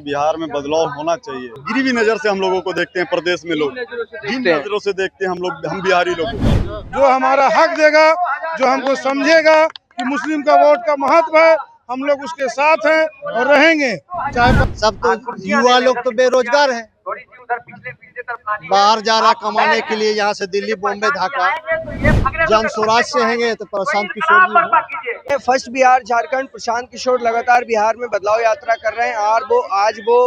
बिहार में बदलाव होना चाहिए। गिरी हुई नजर से हम लोगों को देखते हैं प्रदेश में लोग, जिन नजरों से देखते हैं हम बिहारी लोग। जो हमारा हक देगा, जो हमको समझेगा कि मुस्लिम का वोट का महत्व है, हम लोग उसके साथ हैं और रहेंगे। चाहे सब तो युवा लोग तो बेरोजगार हैं, बाहर जा रहा कमाने के लिए, यहाँ से दिल्ली, बॉम्बे, ढाका। जन स्वराज से हैंगे तो प्रशांत किशोर जी। फर्स्ट बिहार झारखंड प्रशांत किशोर लगातार बिहार में बदलाव यात्रा कर रहे हैं और आज वो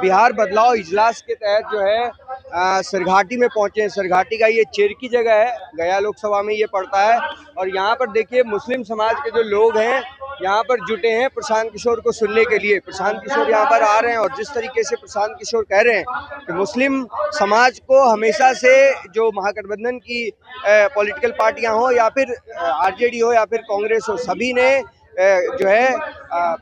बिहार बदलाव इजलास के तहत जो है सरघाटी में पहुंचे हैं। सरघाटी का ये चेरकी जगह है, गया लोकसभा में ये पड़ता है और यहाँ पर देखिए मुस्लिम समाज के जो लोग हैं यहाँ पर जुटे हैं प्रशांत किशोर को सुनने के लिए। प्रशांत किशोर यहाँ पर आ रहे हैं और जिस तरीके से प्रशांत किशोर कह रहे हैं कि मुस्लिम समाज को हमेशा से जो महागठबंधन की पॉलिटिकल पार्टियां हो या फिर आरजेडी हो या फिर कांग्रेस हो, सभी ने जो है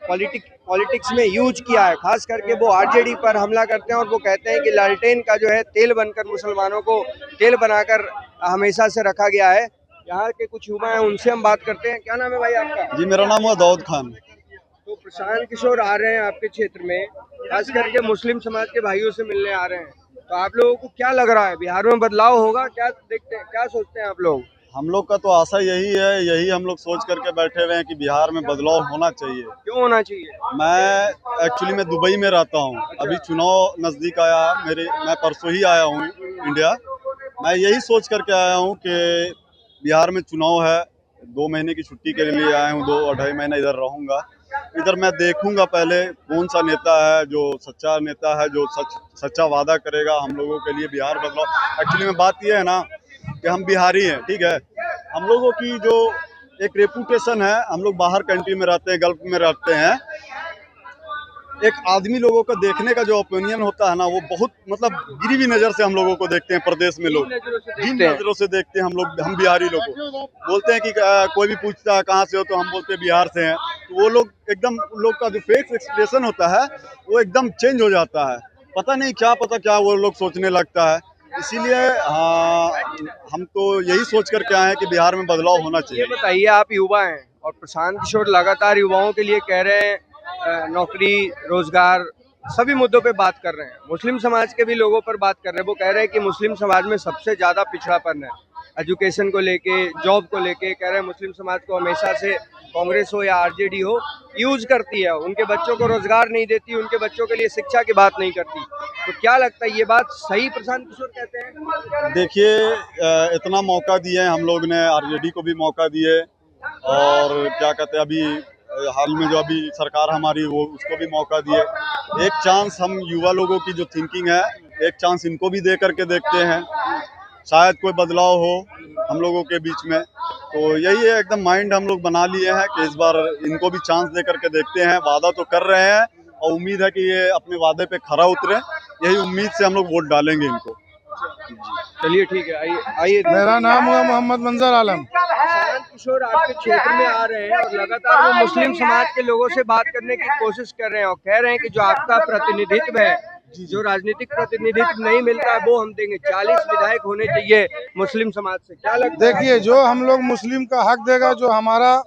पॉलिटिक्स में यूज किया है। खास करके वो आरजेडी पर हमला करते हैं और वो कहते हैं कि लालटेन का जो है तेल बनकर मुसलमानों को तेल बनाकर हमेशा से रखा गया है। यहाँ के कुछ युवा हैं, उनसे हम बात करते हैं। क्या नाम है भाई आपका? जी, मेरा नाम है दाऊद खान। तो प्रशांत किशोर आ रहे हैं आपके क्षेत्र में, खास करके मुस्लिम समाज के भाइयों से मिलने आ रहे हैं, तो आप लोगों को क्या लग रहा है, बिहार में बदलाव होगा? क्या देखते हैं, क्या सोचते हैं आप लोग? हम लोग का तो आशा यही है, यही हम लोग सोच करके बैठे हुए हैं कि बिहार में बदलाव होना चाहिए। क्यों होना चाहिए? मैं एक्चुअली मैं दुबई में रहता हूँ। अभी चुनाव नज़दीक आया, मैं परसों ही आया हूँ इंडिया। मैं यही सोच करके आया हूँ कि बिहार में चुनाव है, 2 महीने की छुट्टी के लिए आया हूँ, 2-2.5 महीना इधर रहूँगा। इधर मैं देखूंगा पहले कौन सा नेता है जो सच्चा नेता है, जो सच्चा वादा करेगा हम लोगों के लिए बिहार बदलाव। एक्चुअली में बात यह है ना कि हम बिहारी हैं, ठीक है। हम लोगों की जो एक रेपुटेशन है, हम लोग बाहर कंट्री में रहते हैं, गल्फ में रहते हैं, एक आदमी लोगों का देखने का जो ओपिनियन होता है ना, वो बहुत मतलब गिरी हुई नज़र से हम लोगों को देखते हैं प्रदेश में लोग, जिन नज़रों से देखते हैं हम बिहारी लोग को। बोलते हैं कि कोई भी पूछता है कहाँ से हो, तो हम बोलते हैं बिहार से हैं, तो वो लोग एकदम, उन लोग का जो फेस एक्सप्रेशन होता है वो एकदम चेंज हो जाता है। पता नहीं क्या वो लोग सोचने लगता है। इसीलिए हम तो यही सोच कर के आए हैं कि बिहार में बदलाव होना चाहिए। ये बताइए, आप युवा हैं और प्रशांत किशोर लगातार युवाओं के लिए कह रहे हैं नौकरी, रोजगार, सभी मुद्दों पे बात कर रहे हैं। मुस्लिम समाज के भी लोगों पर बात कर रहे हैं। वो कह रहे हैं कि मुस्लिम समाज में सबसे ज्यादा पिछड़ापन है, एजुकेशन को लेके, जॉब को लेके। कह रहे हैं मुस्लिम समाज को हमेशा से कांग्रेस हो या आरजेडी हो यूज करती है, उनके बच्चों को रोजगार नहीं देती, उनके बच्चों के लिए शिक्षा की बात नहीं करती। तो क्या लगता है, ये बात सही प्रशांत किशोर कहते हैं? देखिए, इतना मौका दिए हम लोग ने, आरजेडी को भी मौका दिए और क्या कहते हैं अभी हाल में जो अभी सरकार हमारी वो उसको भी मौका दिए। एक चांस हम युवा लोगों की जो थिंकिंग है, एक चांस इनको भी दे करके देखते हैं, शायद कोई बदलाव हो हम लोगों के बीच में। तो यही है, एकदम माइंड हम लोग बना लिए हैं कि इस बार इनको भी चांस दे करके देखते हैं। वादा तो कर रहे हैं और उम्मीद है कि ये अपने वादे पे खरा उतरे। यही उम्मीद से हम लोग वोट डालेंगे इनको। चलिए ठीक है, आइए। मेरा नाम हुआ मोहम्मद मंजर आलम। प्रशांत किशोर आपके क्षेत्र में आ रहे हैं और लगातार वो मुस्लिम समाज के लोगों से बात करने की कोशिश कर रहे हैं और कह रहे हैं कि जो आपका प्रतिनिधित्व है, जो राजनीतिक प्रतिनिधित्व नहीं मिलता है, वो हम देंगे। 40 विधायक होने चाहिए मुस्लिम समाज से। क्या लगता है? देखिए, जो हम लोग मुस्लिम का हक देगा, जो हमारा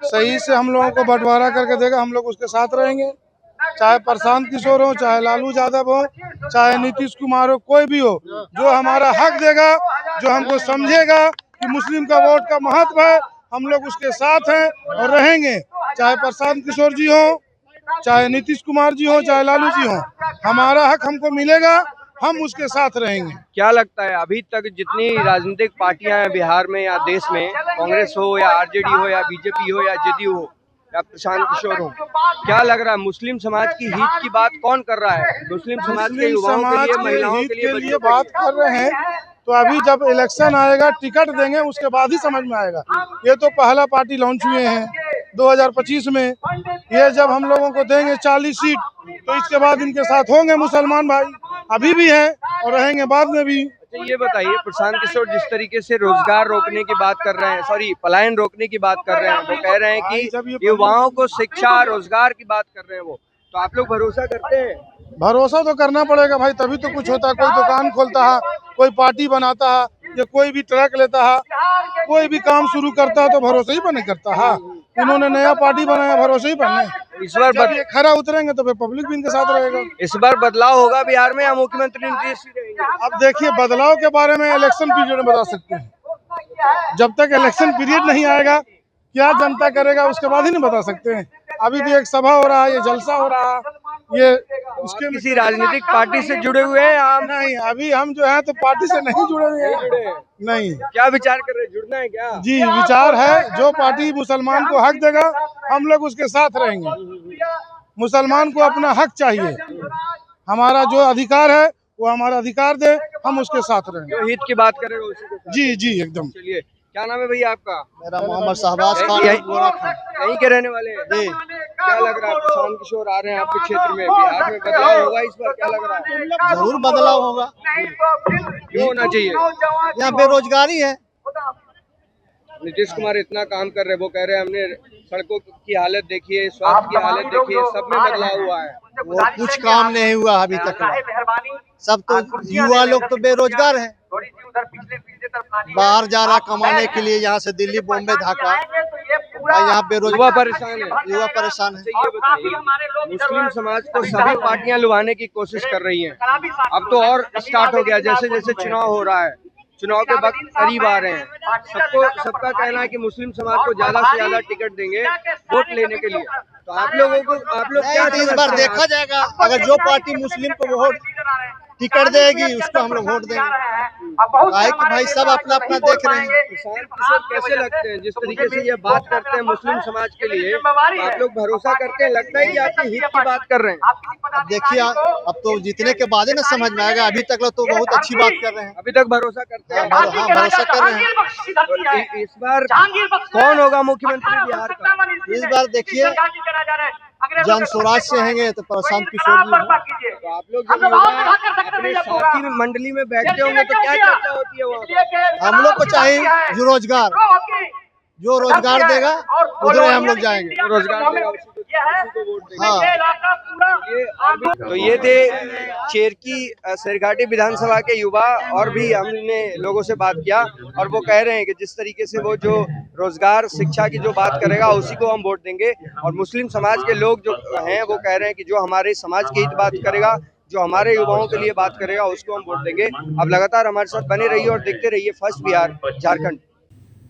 सही से हम लोगों को बंटवारा करके देगा, हम लोग उसके साथ रहेंगे। चाहे प्रशांत किशोर हो, चाहे लालू यादव हो, चाहे नीतीश कुमार हो, कोई भी हो, जो हमारा हक देगा, जो हमको समझेगा कि मुस्लिम का वोट का महत्व है, हम लोग उसके साथ हैं और रहेंगे। चाहे प्रशांत किशोर जी हो, चाहे नीतीश कुमार जी हो, चाहे लालू जी हो, हमारा हक हमको मिलेगा, हम उसके साथ रहेंगे। क्या लगता है, अभी तक जितनी राजनीतिक पार्टियां हैं बिहार में या देश में, कांग्रेस हो या आरजेडी हो या बीजेपी हो या जेडीयू हो या प्रशांत किशोर हो, क्या लग रहा है मुस्लिम समाज की हित की बात कौन कर रहा है? मुस्लिम समाज के युवाओं के लिए, महिलाओं के लिए बात कर रहे हैं। तो अभी जब इलेक्शन आएगा, टिकट देंगे, उसके बाद ही समझ में आएगा। ये तो पहला पार्टी लॉन्च हुए हैं 2025 में। ये जब हम लोगों को देंगे 40 सीट, तो इसके बाद इनके साथ होंगे मुसलमान भाई, अभी भी हैं और रहेंगे बाद में भी। अच्छा, ये बताइए, प्रशांत किशोर जिस तरीके से रोजगार रोकने की बात कर रहे हैं, सॉरी पलायन रोकने की बात कर रहे हैं, वो कह रहे हैं कि युवाओं को शिक्षा, रोजगार की बात कर रहे हैं वो, तो आप लोग भरोसा करते हैं? भरोसा तो करना पड़ेगा भाई, तभी तो कुछ होता है। कोई दुकान खोलता है, कोई पार्टी बनाता है, या कोई भी ट्रक लेता है, कोई भी काम शुरू करता है, तो भरोसा ही बने करता है। इन्होंने नया पार्टी बनाया, भरोसा ही बने। इस बार जब ये खरा उतरेंगे तो फिर पब्लिक भी इनके साथ रहेगा। इस बार बदलाव होगा बिहार में या मुख्यमंत्री नीतीश ही रहेंगे? अब देखिए, बदलाव के बारे में इलेक्शन पीरियड में बता सकते हैं। जब तक इलेक्शन पीरियड नहीं आएगा, क्या जनता करेगा उसके बाद ही नहीं बता सकते हैं। अभी भी एक सभा हो रहा है, ये जलसा हो रहा है, ये उसके किसी राजनीतिक पार्टी से जुड़े हुए हैं आप? नहीं, अभी हम जो है तो पार्टी से नहीं जुड़े हुए हैं। नहीं क्या विचार कर रहे हैं, जुड़ना है क्या? जी, विचार है जो पार्टी मुसलमान को हक देगा हम लोग उसके साथ रहेंगे। मुसलमान को अपना हक चाहिए, हमारा जो अधिकार है वो हमारा अधिकार दे, हम उसके साथ रहेंगे। जो हित की बात करेगा उसी के साथ। जी जी एकदम। चलिए, क्या नाम है भैया आपका? मेरा मोहम्मद शहबाज खान यहीं के रहने वाले हैं? जी। क्या लग रहा है, प्रशांत किशोर आ रहे हैं आपके क्षेत्र में, बिहार में बदलाव होगा इस बार, क्या लग रहा है? जरूर बदलाव होगा। क्यों होना चाहिए? यहाँ बेरोजगारी है। नीतीश कुमार इतना काम कर रहे हैं, वो कह रहे हैं हमने सड़कों की हालत देखी है, स्वास्थ्य की हालत देखी है, सब में बदलाव हुआ है। वो कुछ काम नहीं हुआ अभी तक। सब तो युवा लोग तो बेरोजगार हैं, बाहर जा रहा कमाने के लिए, यहाँ से दिल्ली, बॉम्बे, ढाका, यहाँ युवा बेरोजगार परेशान है। युवा परेशान है। ये बताइए, मुस्लिम समाज को सभी पार्टियां लुभाने की कोशिश कर रही हैं। अब तो और स्टार्ट हो गया, जैसे जैसे चुनाव हो रहा है, चुनाव के वक्त करीब आ रहे हैं, सबका कहना है कि मुस्लिम समाज को ज्यादा से ज्यादा टिकट देंगे वोट लेने के लिए। तो आप लोग क्या नहीं, इस बार देखा जाएगा, अगर जो पार्टी मुस्लिम को वोट टिकट देगी उसको हम लोग वोट देंगे। भाई सब अपना अपना देख रहे हैं। प्रशांत किशोर कैसे लगते हैं, जिस तरीके से ये बात करते हैं मुस्लिम समाज के लिए, तो आप लोग भरोसा करते हैं? लगता है कि आपके हित की बात कर रहे हैं? अब देखिए, अब तो जीतने के बाद ही ना समझ में आएगा। अभी तक तो बहुत अच्छी बात कर रहे हैं। अभी तक भरोसा करते हैं? हाँ, भरोसा कर रहे हैं। तो इस बार कौन होगा मुख्यमंत्री बिहार का? इस बार देखिए, जन स्वराज से हैंगे तो प्रशांत किशोर जी हैं। तो आप लोग जब युवा अपने साथी में मंडली में बैठते होंगे तो क्या चर्चा होती है वहाँ पर? हम लोग को चाहिए जो रोजगार देगा उधर हम लोग जाएंगे। रोजगार देगा उसी को वोट देंगे। हाँ, तो ये थे चेरकी सरघाटी विधानसभा के युवा, और भी हमने लोगों से बात किया और वो कह रहे हैं कि जिस तरीके से वो जो रोजगार शिक्षा की जो बात करेगा उसी को हम वोट देंगे। और मुस्लिम समाज के लोग जो हैं वो कह रहे हैं कि जो हमारे समाज की हित बात करेगा, जो हमारे युवाओं के लिए बात करेगा उसको हम वोट देंगे। अब लगातार हमारे साथ बने रहिए और देखते रहिए first Bihar Jharkhand.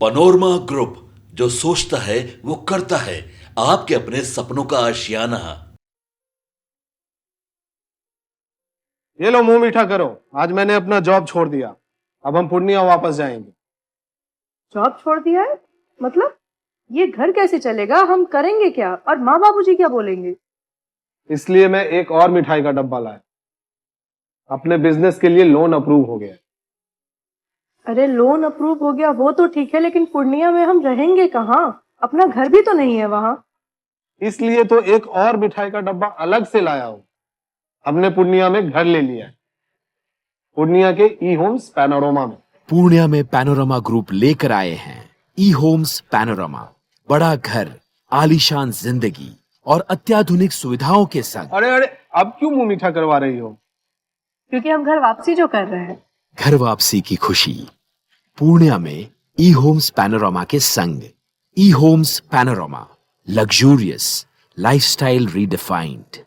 Panorama group, जो सोचता है वो करता है, आपके अपने सपनों का आशियाना। ये लो, मुंह मीठा करो। आज मैंने अपना जॉब छोड़ दिया, अब हम पूर्णिया वापस जाएंगे। जॉब छोड़ दिया है? मतलब ये घर कैसे चलेगा, हम करेंगे क्या, और माँ बाबूजी क्या बोलेंगे? इसलिए मैं एक और मिठाई का डब्बा लाया। अपने बिजनेस के लिए लोन अप्रूव हो गया। अरे लोन अप्रूव हो गया वो तो ठीक है, लेकिन पूर्णिया में हम रहेंगे कहाँ? अपना घर भी तो नहीं है वहाँ। इसलिए तो एक और मिठाई का डब्बा अलग से लाया हूं। हमने पूर्णिया में घर ले लिया है, पूर्णिया के ई होम्स पैनोरमा में। पूर्णिया में पैनोरमा ग्रुप लेकर आए हैं ई होम्स पैनोरमा। बड़ा घर, आलीशान जिंदगी और अत्याधुनिक सुविधाओं के संग। अरे अब क्यों मुंह मीठा करवा रही हो? क्योंकि हम घर वापसी जो कर रहे हैं। घर वापसी की खुशी पूर्णिया में ई होम्स पैनोरमा के संग। E homes panorama, luxurious lifestyle redefined.